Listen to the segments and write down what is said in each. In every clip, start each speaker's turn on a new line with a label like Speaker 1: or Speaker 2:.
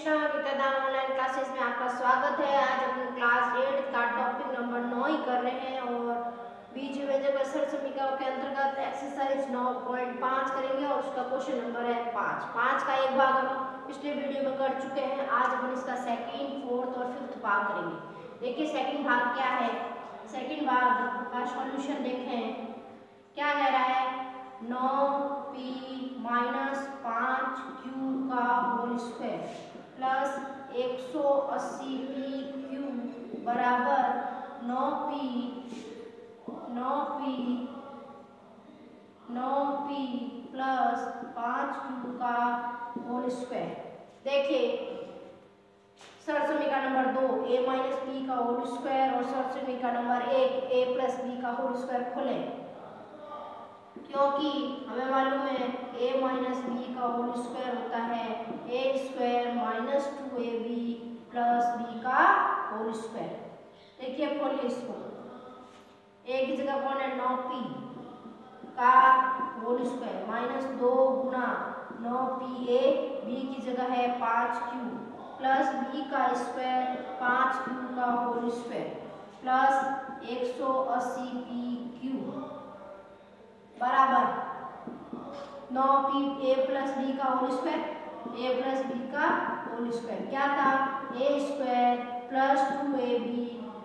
Speaker 1: शिक्षक इत्यादान online classes में आपका स्वागत है। आज अपन क्लास 8 का टॉपिक नंबर 9 ही कर रहे हैं और बीजगणित सर समीकरणों के अंतर्गत एक्सरसाइज 9.5 करेंगे और उसका क्वेश्चन नंबर है 5 का एक भाग हम पिछले वीडियो में कर चुके हैं। आज अपन इसका सेकंड, फोर्थ और फिफ्थ भाग करेंगे। देखिए सेकंड भाग क्या है। सेकंड भाग का सॉल्यूशन देखें क्या कह रहा है। 9p माइनस 5q का होल स्क्वायर प्लस 180pq बराबर 9p प्लस 5q का होल स्क्वायर। देखिए सर समीकरण नंबर 2 a माइनस b का होल स्क्वायर और सर समीकरण नंबर 1 a प्लस b का होल स्क्वायर खोलें, क्योंकि हमें मालूम है a माइनस बी का होल स्क्वायर होता है a square minus 2ab plus b का होल स्क्वायर। देखिए खोलिए इसको। a की जगह कौन है 9p का होल स्क्वायर माइनस 2 गुना 9pa, b की जगह है 5q प्लस b का स्क्वायर 5q का होल स्क्वायर प्लस 180pq बराबर 9p a प्लस b का whole square, a plus b का होल स्क्वायर क्या था a square plus 2ab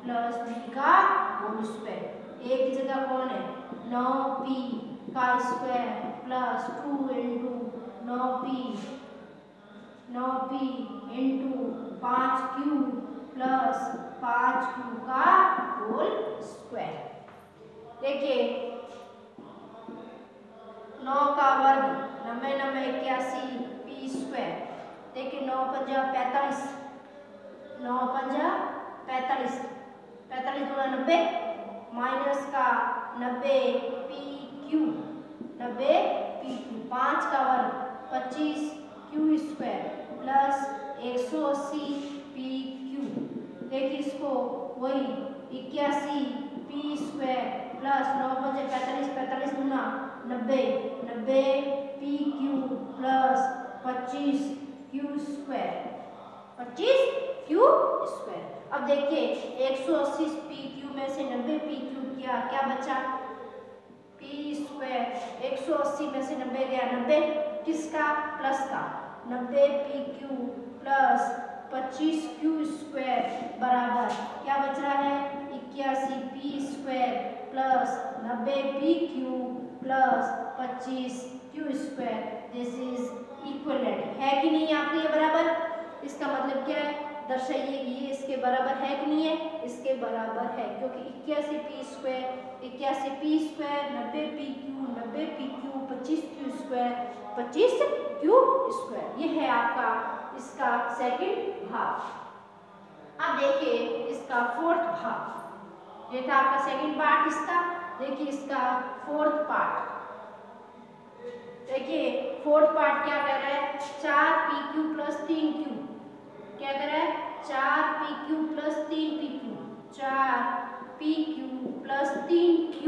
Speaker 1: plus b का होल स्क्वायर। a की जगह कौन है 9p का square plus 2 into 9p into 5q plus 5q का होल स्क्वायर। देखिए 9 का वर्ग 90 90 81 p स्क्वायर। देखिए 9 पंजा 45, 9 पंजा 45, 45 गुना 90 माइनस का 90 pq, 90 pq 5 का वर्ग 25 q स्क्वायर प्लस 180 pq। देखिए इसको वही 81 p स्क्वायर प्लस 9 पंजे 45, 45 गुना 90 pq plus 25q square, 25q square. अब देखिए 180 pq में से 90 pq किया, क्या बचा p स्क्वायर। 180 में से 90 गया 90 किसका प्लस का 90 pq प्लस 25q स्क्वायर बराबर क्या बच रहा है 81 p square plus 90 pq plus 25q square. This is equivalent है कि नहीं आपके ये बराबर। इसका मतलब क्या है दर्शाइए ये इसके बराबर है कि नहीं है, इसके बराबर है क्योंकि 81 p square 90 pq 25q square 25q square. ये है आपका इसका सेकंड भाग। अब देखिए इसका फोर्थ भाग। ये था आपका सेकंड पार्ट इसका। देखिए इसका फोर्थ पार्ट। देखिए फोर्थ पार्ट क्या कह रहा है 4pq प्लस 3q। क्या कह रहा है 4pq plus 3pq, 4pq plus 3q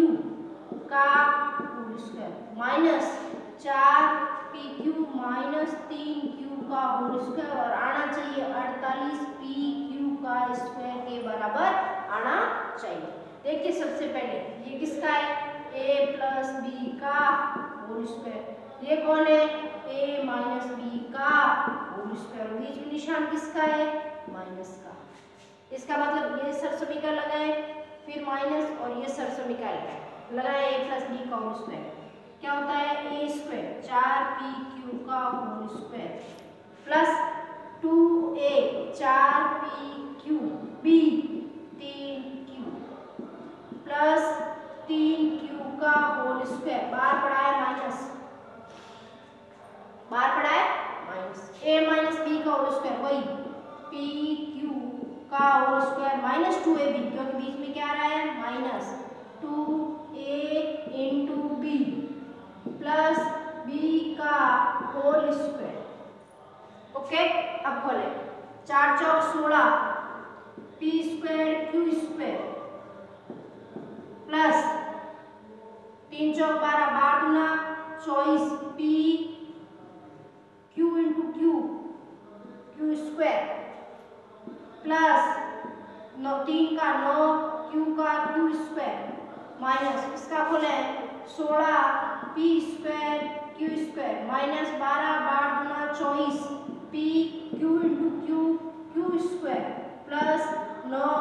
Speaker 1: का whole square minus 4pq minus 3q का होल स्क्वायर और आना चाहिए 48pq का स्क्वायर के बराबर आना चाहिए। देखिए सबसे पहले ये किसका है a प्लस b का होल स्क्वायर। ये कौन है a माइनस b का होल स्क्वायर। बीच में निशान किसका है माइनस का। इसका मतलब ये सरसमीकरण लगाए फिर माइनस और ये सरसमीकरण लगाए a प्लस b का होल स्क्वायर। क्या होता है a स्क्वायर 4pq का whole square plus 2a 4pq b 3q plus 3q का होल स्क्वायर। बाहर पड़ा है माइनस, बाहर पड़ा है माइनस a माइनस b का होल स्क्वायर वही pq का होल स्क्वायर माइनस 2ab क्योंकि बीच में क्या आ रहा है minus 2a into b plus b का होल स्क्वायर। ओके अब खोले 4 चौक 16 p square q square plus 3 चौक 12 12 गुना 24 p q into q square 3 का 9, q का q स्क्वायर माइनस इसका खोले 16 p square q square minus 12 बार गुना 24 p q into q square plus 9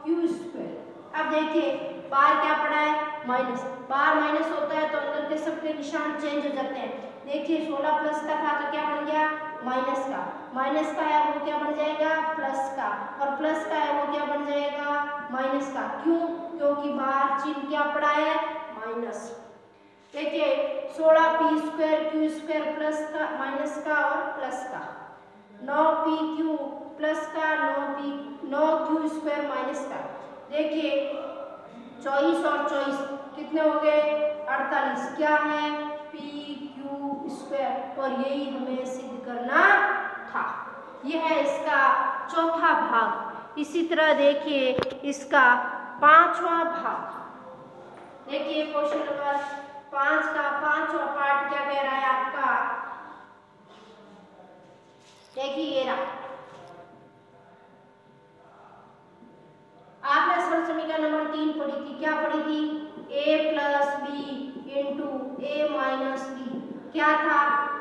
Speaker 1: q square. अब देखिए बार क्या पड़ा है माइनस, बार माइनस होता है तो अंदर के सबके निशान चेंज हो जाते हैं। देखिए 16 प्लस का था तो क्या बन गया माइनस का, माइनस का है वो क्या बन जाएगा प्लस का, और प्लस का है वो क्या बन जाएगा माइनस का। क्यों? क्योंकि बाहर चिन्ह क्या पड़ा है माइनस। देखिए 16 P square Q square plus का माइनस का और प्लस का, 9 पी क्यू प्लस का 9 क्यू स्क्वायर माइनस का। देखिए 24 और 24 कितने हो गए 48, क्या है पी क्यू स्क्वायर, और यही हमें सिद्ध करना था। यह है इसका चौथा भाग। इसी तरह देखिए इसका पांचवा भाग। देखिए क्वेश्चन नंबर 5 का पांचवा पार्ट क्या कह रहा है आपका, देखिए ये रहा। आपने सरल समीकरण नंबर 3 पढ़ी थी, क्या पढ़ी थी a plus B into A minus B, क्या था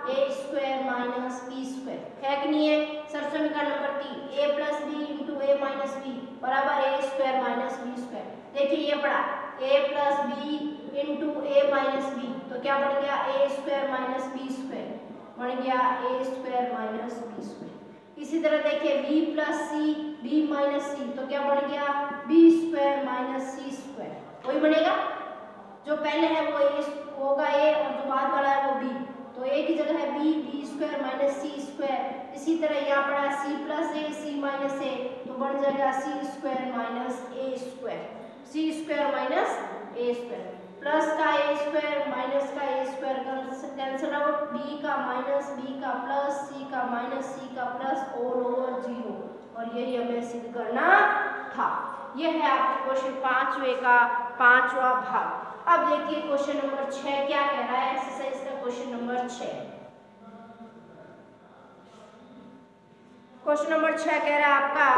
Speaker 1: A square minus B square, है कि नहीं है। सरल समीकरण number 3 a plus B into A minus B बराबर ए स्क्वायर माइनस बी स्क्वायर। देखिए ये पढ़ा a plus B into A minus B, तो क्या बन गया A square minus B square, बन गया A square minus B square. इसी तरह देखिए b प्लस सी b माइनस सी, तो क्या बन गया b स्क्वायर माइनस सी स्क्वायर, वही बनेगा जो पहले है वो a होगा a और जो बाद वाला है वो b, तो a की जगह है b स्क्वायर माइनस सी स्क्वायर। इसी तरह यहाँ पड़ा c plus a c minus a, तो बन जाएगा c square minus a square, c square minus a square, plus का a स्क्वायर माइनस का a square cancel out, b का माइनस b का प्लस c का माइनस c का plus all over 0, और यही हमें सिद्ध करना था। यह है आपके क्वेश्चन 5वें का पांचवा भाग। अब देखिए क्वेश्चन नंबर 6 क्या कह रहा है, एक्सरसाइज का क्वेश्चन नंबर 6। क्वेश्चन नंबर 6 कह रहा है आपका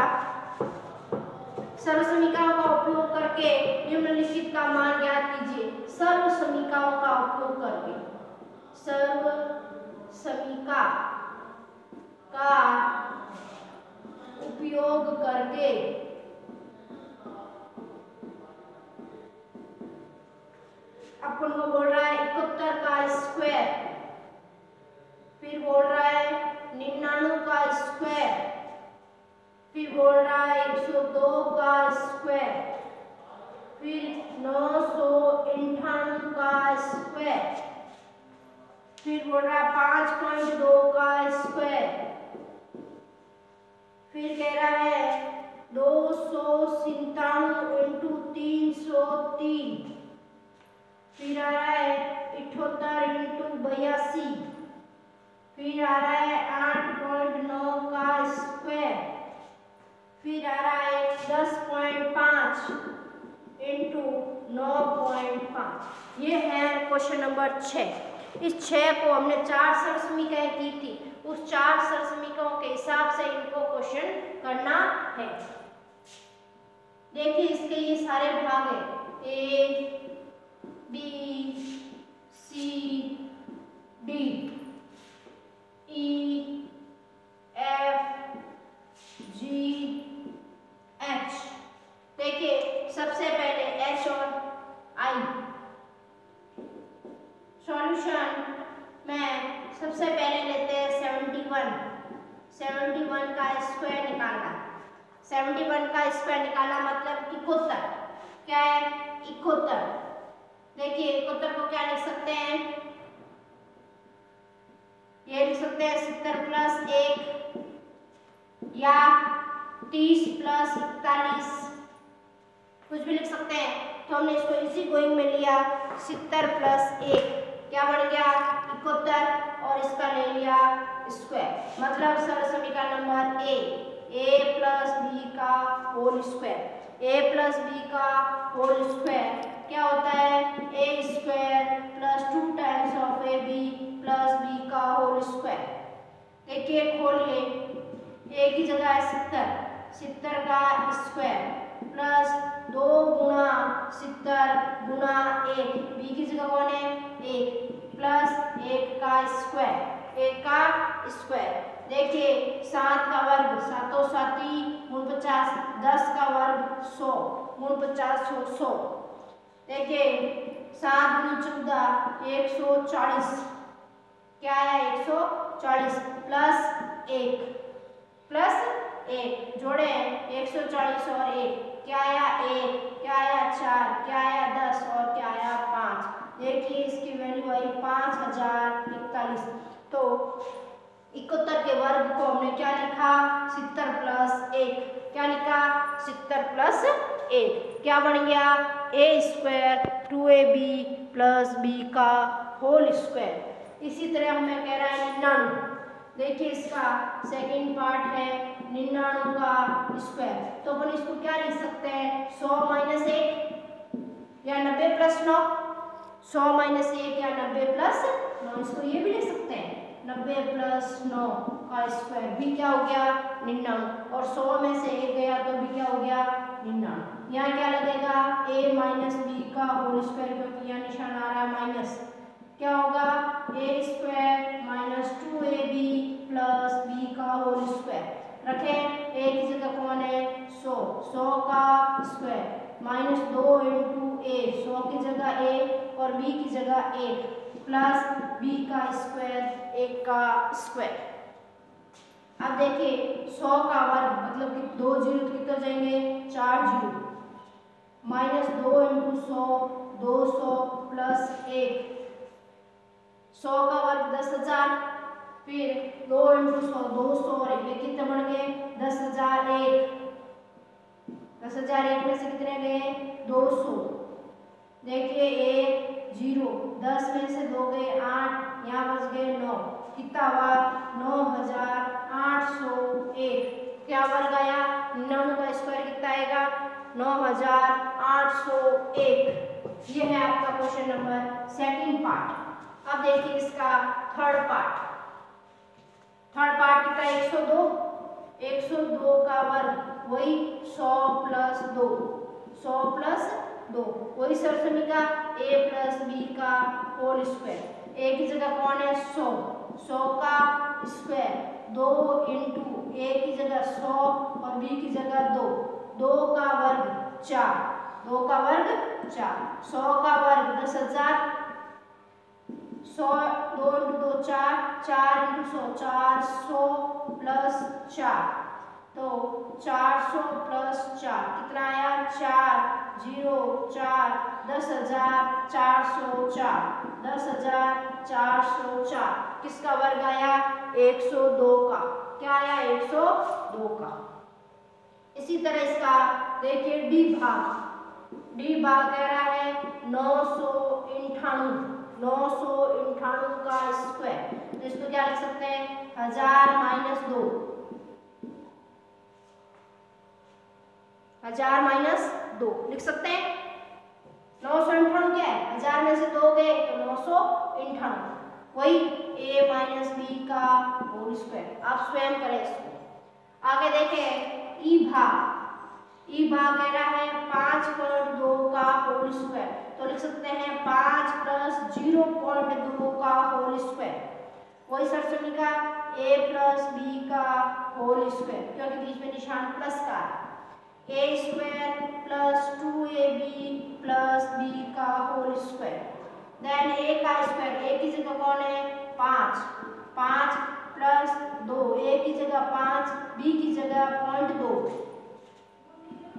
Speaker 1: सर्व समीकरणों का उपयोग करके निम्नलिखित का मान ज्ञात कीजिए। सर्व समीकरणों का उपयोग करके, सर्व समीकरण का उपयोग करके अपन को बोल रहा है 71 का स्क्वायर, फिर बोल रहा है 99 का स्क्वायर, फिर बोल रहा है 102 का स्क्वायर, फिर 998 का स्क्वायर, फिर बोल रहा है 5.2 का स्क्वायर, फिर कह रहा है 297 इंटू 303, फिर आ रहा है 78 इंटू 82, फिर आ रहा है 8.9 का स्क्वायर, फिर आ रहा है 10.5 इंटू 9.5। ये है क्वेश्चन नंबर 6। इस 6 को हमने 4 सरल समीकरण की थी, उस 4 सरल समीकरणों के हिसाब से इनको क्वेश्चन करना है। देखिए इसके ये सारे भाग है A B C D E F G H. देखिए सबसे पहले एच और आई सॉल्यूशन में सबसे पहले लेते हैं 71 का स्क्वायर निकालना। 71 का स्क्वायर निकालना मतलब 71, क्या है 71। देखिए 71 को क्या लिख सकते हैं, ये लिख सकते हैं 70 प्लस 1 या 30 प्लस 41, कुछ भी लिख सकते हैं। तो हमने इसको इजी गोइंग में लिया 70 प्लस 1, क्या बन गया 71, और इसका ले लिया स्क्वायर, मतलब सरल समीकरण नंबर ए प्लस बी का whole square, a plus B का होल स्क्वायर क्या होता है ए square plus 2 times of a b plus B का होल स्क्वायर। देखिए खोलिए, ए की जगह है 70 का स्क्वायर प्लस 2 गुणा 70 गुणा 1, बी की जगह कौन है 1, प्लस 1 का स्क्वायर। देखिए 7 का वर्ग 7 साती गुण 50, 10 का वर्ग 100 गुण 50 100। देखिए 7 गुण 14 140, क्या आया 140 प्लस 1 जोड़े 140 और 1, क्या आया 1, क्या आया 4, क्या आया 10 और क्या आया 5। देखिए इसकी वैल्यू आई 5041। तो 71 के वर्ग को हमने क्या लिखा 70 प्लस 1, क्या लिखा 70 प्लस 1, क्या बन गया a square 2ab plus b का होल स्क्वायर। इसी तरह हमें कह रहा है 99। देखिए इसका सेकंड पार्ट है 99 का स्क्वायर, तो अपन इसको क्या लिख सकते हैं 100 माइनस 1 या 90 प्लस 9, 100 माइनस 1 या 90 प्लस 9, इसको ये भी लिख सकते हैं 90 प्लस 9 का स्क्वायर, भी क्या हो गया 99, और 100 में से 1 गया तो भी क्या हो गया 99। यहाँ क्या लगेगा a माइनस बी का होल स्क्वायर, क्योंकि यहाँ निशान आ रहा है माइनस, क्या होगा a square minus 2ab plus b का होल स्क्वायर। रखें a की जगह कौन है 100, 100 का स्क्वायर माइनस 2 इंटू a, 100 की जगह a और b की जगह 1 प्लस b का स्क्वायर 1 का स्क्वायर। अब देखिए 100 का वर्ग मतलब कि 2 जीरो कितने जाएंगे 4 जीरो, माइनस 2 इंटू 100 200 प्लस 1, 100 का वर्ग 10,000, फिर 2 इंटू 100 200 और ये कितने बन गए 10,001, 10,001 में से कितने गए 200। देखिए 1 0, 10 में से 2 गए 8, यहाँ बच गए 9, कितना हुआ 9,801। क्या वर्ग आया 99 का स्क्वायर कितना आएगा 9,801। ये है आपका क्वेश्चन नंबर सेकंड पार्ट। अब देखिए इसका थर्ड पार्ट कितना 102, 102 का वर्ग वही 100 प्लस 2, 100 प्लस 2 वही सरसमी का a प्लस b का होल स्क्वायर। a की जगह कौन है 100, 100 का स्क्वायर 2 इंटू a की जगह 100 और b की जगह 2, 2 का वर्ग 4, 2 का वर्ग 4, 100 का वर्ग 10,000, 100 2 इंटू 2 4, 4 इंटू 100 400 प्लस 4, तो 400 प्लस 4 कितना आया 4 0 4, 10,404, 10,404 किसका वर्ग आया 102 का, क्या आया 102 का। इसी तरह इसका देखिए डी भाग कह रहा है 998 का स्क्वायर, तो इसको क्या लिख सकते हैं 1000 माइनस 2, 1000 माइनस 2 लिख सकते हैं। 998 क्या है 1000 में से 2 गए तो 998, वही a माइनस बी का होल स्क्वायर। आप स्वयं करें इसको। आगे देखें ई भाग कह रहा है 5.2 का होल स्क्वायर, तो लिख सकते हैं 5 प्लस 0.2 का होल स्क्वायर, वही सरसमी का a प्लस b का होल स्क्वायर, क्योंकि बीच में निशान प्लस का है। a square plus 2ab plus b का होल स्क्वायर, देन a का स्क्वायर, a की जगह कौन है 5, 5 प्लस 2, a की जगह 5 b की जगह 0.2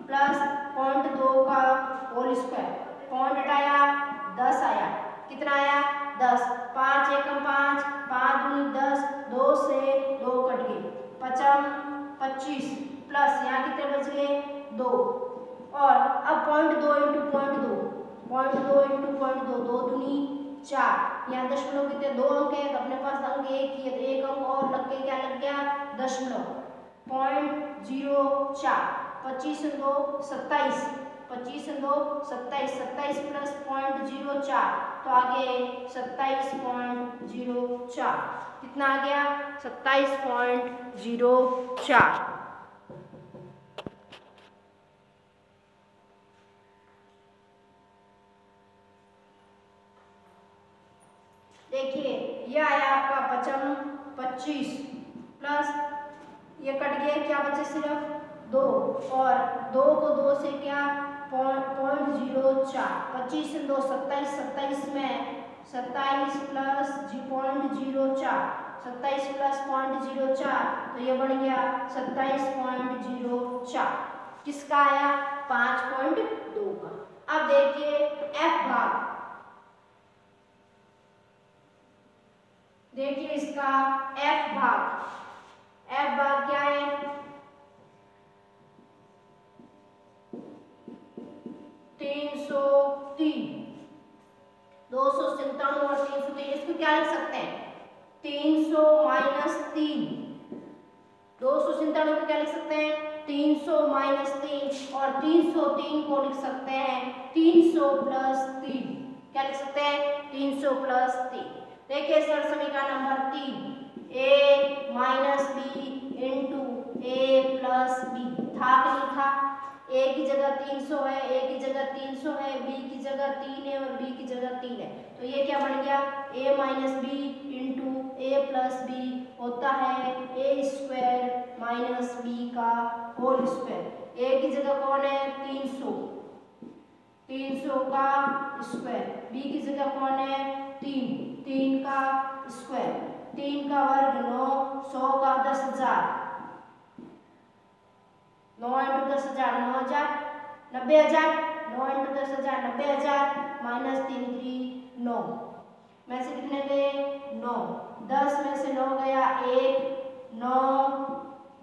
Speaker 1: प्लस 0.2 का होल स्क्वायर, पॉइंट हटाया 10 आया, कितना आया 10, 5 एकम 5, 5 दूनी 10, 2 से 2 कट गए, 5 25 प्लस यहाँ कितने बच गए 2, और अब 0.2 इंटू 0.2, 0.2 इंटू 0.2, 2 दूनी 4, यहाँ दशमलव कितने 2 अंक है तो अपने पास अंक 1 ही है, तो 1 अंक और लग के क्या लग गया दशमलव 0.04, 25 2 27, 25 2 27, 27 प्लस 0.04 तो आगे 27.04, कितना आ गया 27.04। देखिए ये आया आपका 25 प्लस ये कट गया, क्या बचे सिर्फ 2, और 2 को 2 से क्या 0.04, 25 से 2 27, 27 में 27 प्लस 0.04, 27 प्लस 0.04, तो ये बन गया 27.04। किसका आया 5.2 का। अब देखिए एफ भाग, देखिए इसका एफ भाग क्या है 303, 297 और 303, इसको क्या लिख सकते हैं 300 माइनस 3, 297 को क्या लिख सकते हैं 300 माइनस 3, और 303 को लिख सकते हैं 300 प्लस 3, क्या लिख सकते हैं 300 प्लस 3। देखिए सर समीकरण number 3, a minus B into A plus B था कि नहीं था, a की जगह 300 है, a की जगह 300 है, b की जगह 3 है और b की जगह 3 है, तो ये क्या बन गया a minus B into A plus B होता है ए स्क्वायर माइनस बी का होल स्क्वायर। a की जगह कौन है 300, 300 का स्क्वायर, b की जगह कौन है 3, 3 का स्क्वायर, 3 का वर्ग 9, 100 का 10,000, 9 इंटू 10,000 9,000, 90,000, 9 इंटू 10,000 90,000, माइनस 3 3 9 में से कितने गए 9, 10 में से 9 गया 1, 9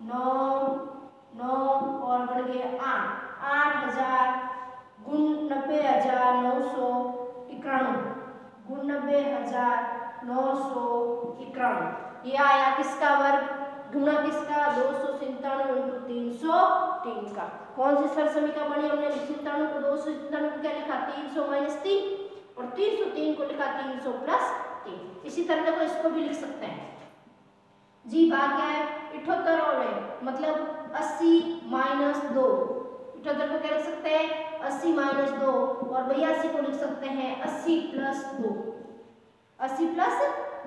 Speaker 1: 9 9 और बढ़ गए 8, 8,000 गुण 90,991 गुण 90,991, ये आया किसका वर्ग, गुणा किसका 297 इंटू 303 का। कौन सी सर समीकरण बनी, हमने 97 को 297 को क्या लिखा 300 माइनस 3 और 303 को लिखा 300 प्लस 3। इसी तरह देखो इसको भी लिख सकते हैं जी। भाग क्या है 78 और है मतलब 80 माइनस 2, 78 को क्या लिख सकते हैं 80 माइनस 2, और 82 को लिख सकते हैं 80 प्लस 2, 80 प्लस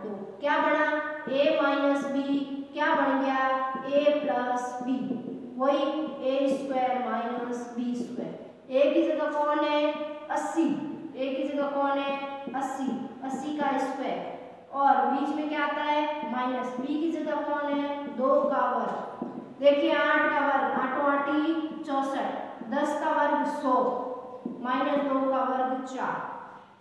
Speaker 1: 2 क्या बना a माइनस बी, क्या बन गया a प्लस बी, वही a square minus B square. a की जगह कौन है 80, a की जगह कौन है 80, 80 का स्क्वायर, और बीच में क्या आता है माइनस, b की जगह कौन है 2 का वर्ग। देखिए 8 का वर्ग 8 8 64, 10 का वर्ग 100 माइनस 2 का वर्ग 4,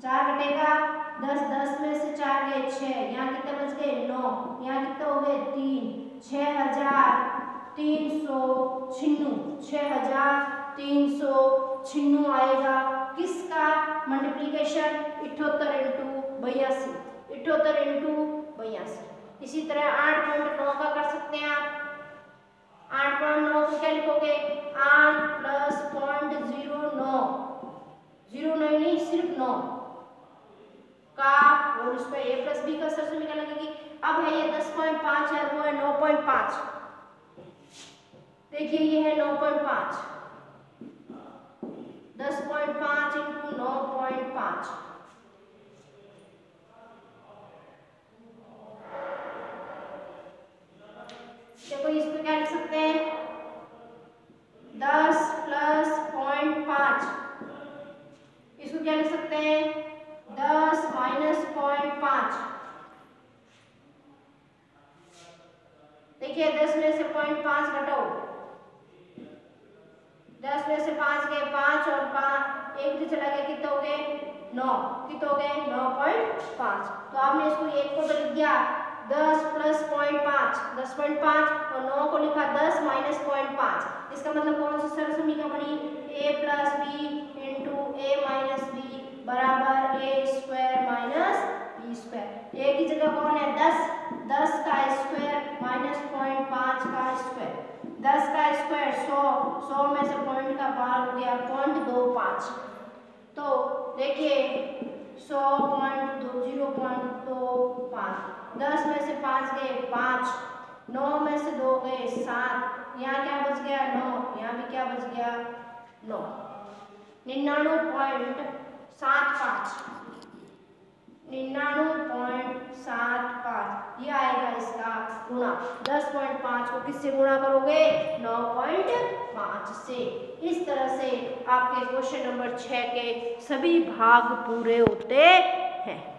Speaker 1: 4 घटेगा 10, 10 में से 4 गए 6, यहाँ कितने बच गए 9, यहाँ कितने हो गए 3, 6,396 आएगा किसका मल्टीप्लीकेशन 78 इंटू 82, 78 इंटू 82। इसी तरह 8.9 का कर सकते हैं आप, 8.9 को क्या लिखोगे 8 प्लस 0.09, 0 नहीं सिर्फ 9 का whole square, a plus B का सर समीकरण लगेगी। अब है ये 10.5 है, वो है 9.5, देखिए ये है 9.5, 10.5 इंटू 9.5, देखो इसको क्या लिख सकते हैं 10 प्लस 0.5, इसको क्या लिख सकते हैं 10 माइनस 0.5, देखिए 10 में से 0.5 घटाओ, 10 में से 5 गए 5 और 5 एक भी चला गया, कितने हो गए 9, कितने हो गए 9.5। तो आपने इसको एक को तो लिख दिया 10 प्लस 0.5, 10.5 और 9 को लिखा 10 माइनस 0.5। इसका मतलब कौन सी सर समीकरण बनी a plus B into A minus B बराबर ए square minus B square. a की जगह कौन है 10, 10 का स्क्वायर माइनस 0.5 का स्क्वायर, 10 का स्क्वायर 100, 100 में से पॉइंट का बाहर हो गया 0.25, तो देखिए 0.25, 10 में से 5 गए 5, 9 में से 2 गए 7, यहाँ क्या बच गया 9, यहाँ भी क्या बच गया 9, 99.75, 99.75 ये आएगा इसका गुणा। 10.5 को किससे गुणा करोगे? 9.5 से। इस तरह से आपके क्वेश्चन नंबर 6 के सभी भाग पूरे होते हैं।